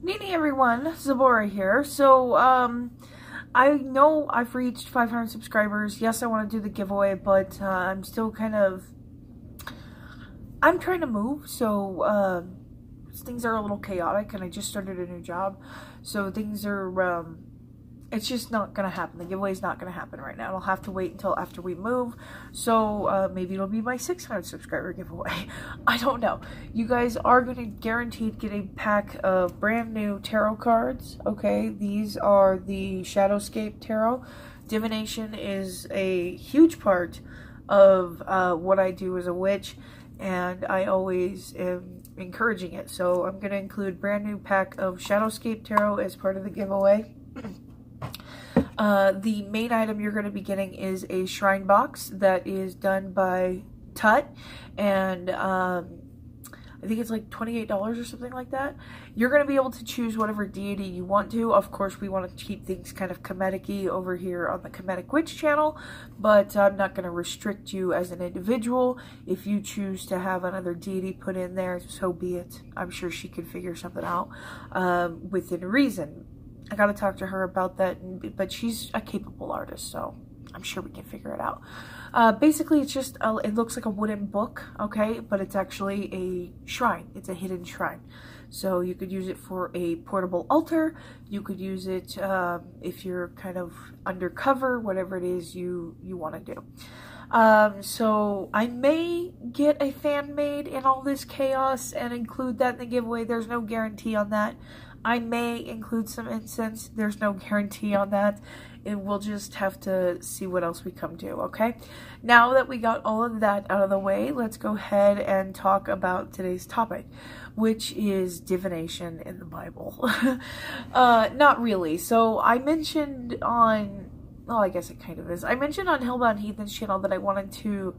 Nini everyone, Zabora here. So, I know I've reached 500 subscribers. Yes, I want to do the giveaway, but I'm still I'm trying to move, so things are a little chaotic, and I just started a new job, so things are, it's just not going to happen. The giveaway is not going to happen right now. It'll have to wait until after we move, so maybe it'll be my 600 subscriber giveaway. I don't know. You guys are going to guaranteed get a pack of brand new tarot cards, okay? These are the Shadowscape Tarot. Divination is a huge part of what I do as a witch, and I always am encouraging it. So I'm going to include brand new pack of Shadowscape Tarot as part of the giveaway. The main item you're going to be getting is a shrine box that is done by Tut, and I think it's like $28 or something like that. You're going to be able to choose whatever deity you want to. Of course, we want to keep things kind of Kemetic-y over here on the Kemetic Witch channel, but I'm not going to restrict you as an individual. If you choose to have another deity put in there, so be it. I'm sure she could figure something out within reason. I got to talk to her about that, but she's a capable artist, so I'm sure we can figure it out. Basically, it's just, it looks like a wooden book, okay, but it's actually a shrine. It's a hidden shrine. So you could use it for a portable altar. You could use it if you're kind of undercover, whatever it is you want to do. So I may get a fan made in all this chaos and include that in the giveaway. There's no guarantee on that. I may include some incense. There's no guarantee on that. And we'll just have to see what else we come to, okay? Now that we got all of that out of the way, let's go ahead and talk about today's topic, which is divination in the Bible. Not really. So I mentioned on, well, I guess it kind of is. I mentioned on Hellbound Heathen's channel that I wanted to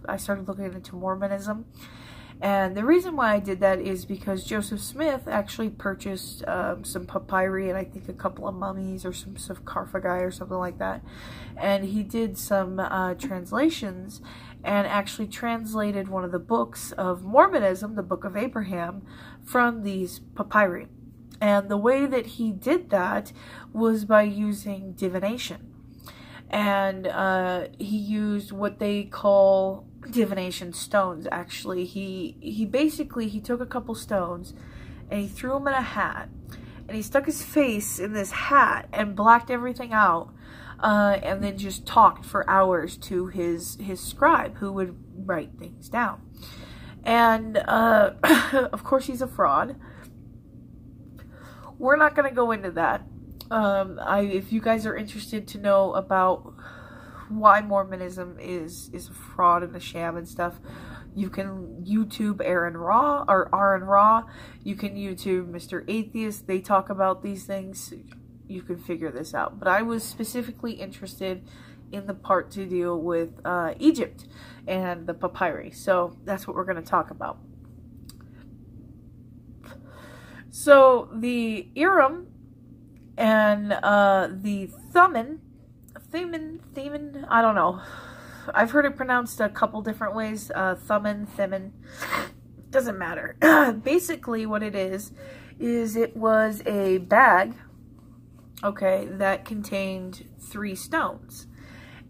I started looking into Mormonism. And the reason why I did that is because Joseph Smith actually purchased some papyri and I think a couple of mummies or some sarcophagi or something like that. And he did some translations and actually translated one of the books of Mormonism, the Book of Abraham, from these papyri. And the way that he did that was by using divination. And he used what they call divination stones. Actually, he basically took a couple stones and he threw them in a hat, and he stuck his face in this hat and blacked everything out, and then just talked for hours to his scribe, who would write things down. And of course he's a fraud. We're not going to go into that. If you guys are interested to know about why Mormonism is a fraud and a sham and stuff, you can YouTube Aaron Ra or Aaron Ra. You can YouTube Mr. Atheist. They talk about these things. You can figure this out. But I was specifically interested in the part to deal with Egypt and the papyri. So that's what we're going to talk about. So the Urim and the Thummin, I don't know. I've heard it pronounced a couple different ways. Thummin. Doesn't matter. Basically what it is it was a bag, okay, that contained 3 stones.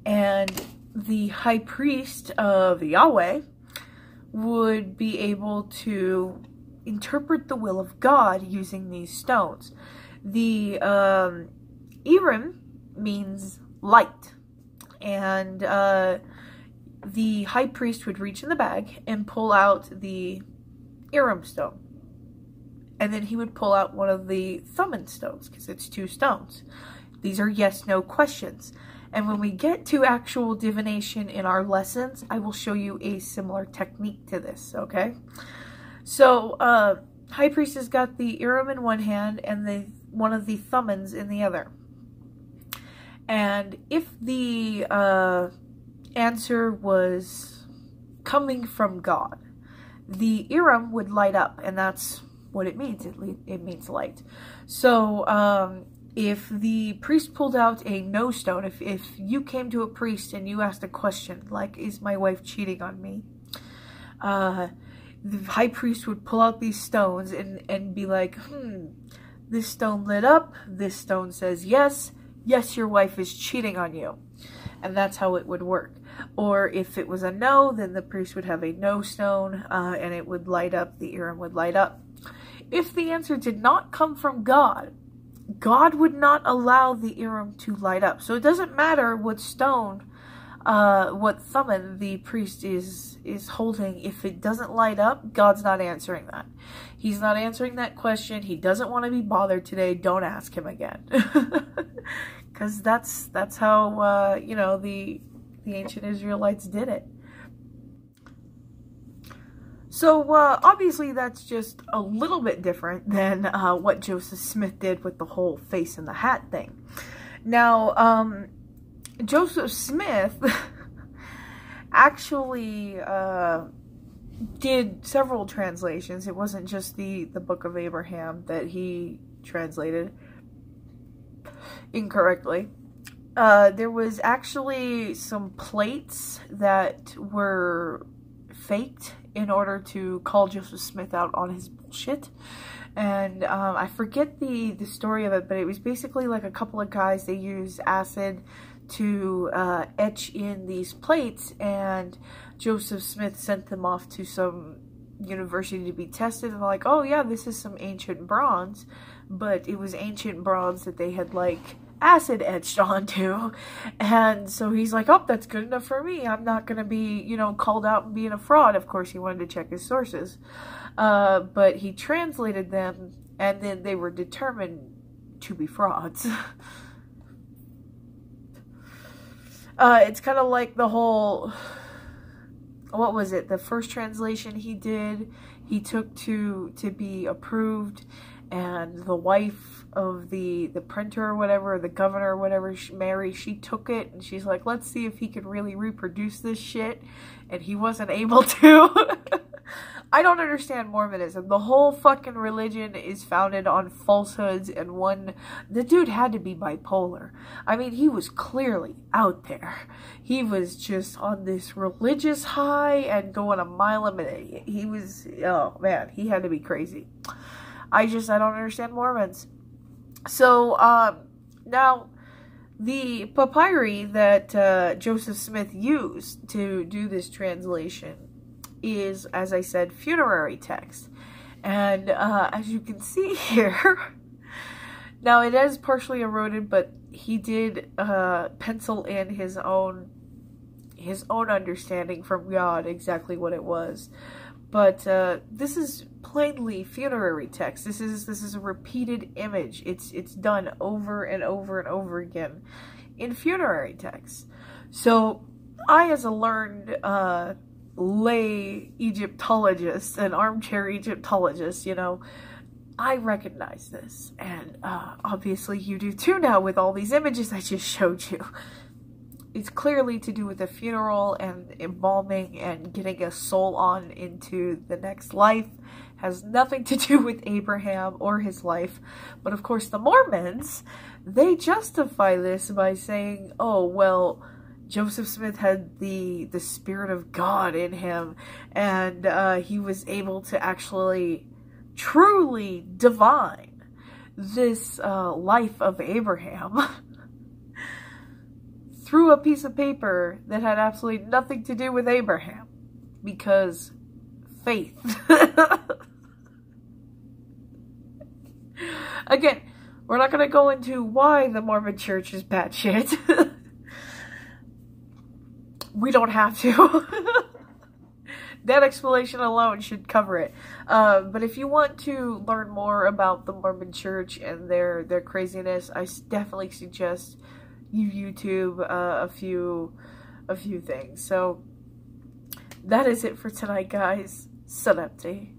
And the high priest of Yahweh would be able to interpret the will of God using these stones. The Urim means light, and the high priest would reach in the bag and pull out the Urim stone, and then he would pull out one of the Thummin stones, because it's 2 stones. These are yes/no questions, and when we get to actual divination in our lessons, I will show you a similar technique to this, okay? So high priest has got the Urim in one hand and one of the Thummins in the other. And if the answer was coming from God, the Urim would light up, and that's what it means. It means light. So if the priest pulled out a no stone, if you came to a priest and you asked a question like, is my wife cheating on me? The high priest would pull out these stones and be like, This stone lit up. This stone says yes. Yes, your wife is cheating on you. And that's how it would work. Or if it was a no, then the priest would have a no stone, and it would light up. The Urim would light up. If the answer did not come from God, God would not allow the Urim to light up. So it doesn't matter what stone, what Thummin the priest is holding. If it doesn't light up, God's not answering that. He's not answering that question. He doesn't want to be bothered today. Don't ask him again. Because that's how, you know, the ancient Israelites did it. So, obviously that's just a little bit different than what Joseph Smith did with the whole face in the hat thing. Now, Joseph Smith actually did several translations. It wasn't just the Book of Abraham that he translated incorrectly. There was actually some plates that were faked in order to call Joseph Smith out on his bullshit. And I forget the story of it, but it was basically like a couple of guys, they used acid to etch in these plates, and Joseph Smith sent them off to some university to be tested, and they're like, oh yeah, this is some ancient bronze, but it was ancient bronze that they had like acid etched onto. And so he's like, oh, that's good enough for me. I'm not gonna be, you know, called out and being a fraud. Of course he wanted to check his sources, but he translated them, and then they were determined to be frauds. It's kind of like the whole, what was it, the first translation he did, he took to be approved, and the wife of the printer or whatever, the governor or whatever, Mary, she took it, and she's like, let's see if he could really reproduce this shit, and he wasn't able to. I don't understand Mormonism. The whole fucking religion is founded on falsehoods, and the dude had to be bipolar. I mean, he was clearly out there. He was just on this religious high and going a mile a minute. He was, oh man, he had to be crazy. I don't understand Mormons. So, now, the papyri that Joseph Smith used to do this translation is, as I said, funerary text. And as you can see here, now it is partially eroded, but he did pencil in his own understanding from God exactly what it was. But this is plainly funerary text. This is a repeated image. It's done over and over and over again in funerary text. So I, as a learned lay Egyptologist, an armchair Egyptologist, you know, I recognize this, and obviously you do too now with all these images I just showed you. It's clearly to do with the funeral and embalming and getting a soul on into the next life. Has nothing to do with Abraham or his life. But of course the Mormons, they justify this by saying, oh, well, Joseph Smith had the Spirit of God in him, and he was able to actually truly divine this life of Abraham through a piece of paper that had absolutely nothing to do with Abraham, because faith. Again, we're not going to go into why the Mormon Church is batshit. We don't have to. That explanation alone should cover it. But if you want to learn more about the Mormon Church and their craziness, I definitely suggest you YouTube a few things. So that is it for tonight, guys. Sanepti.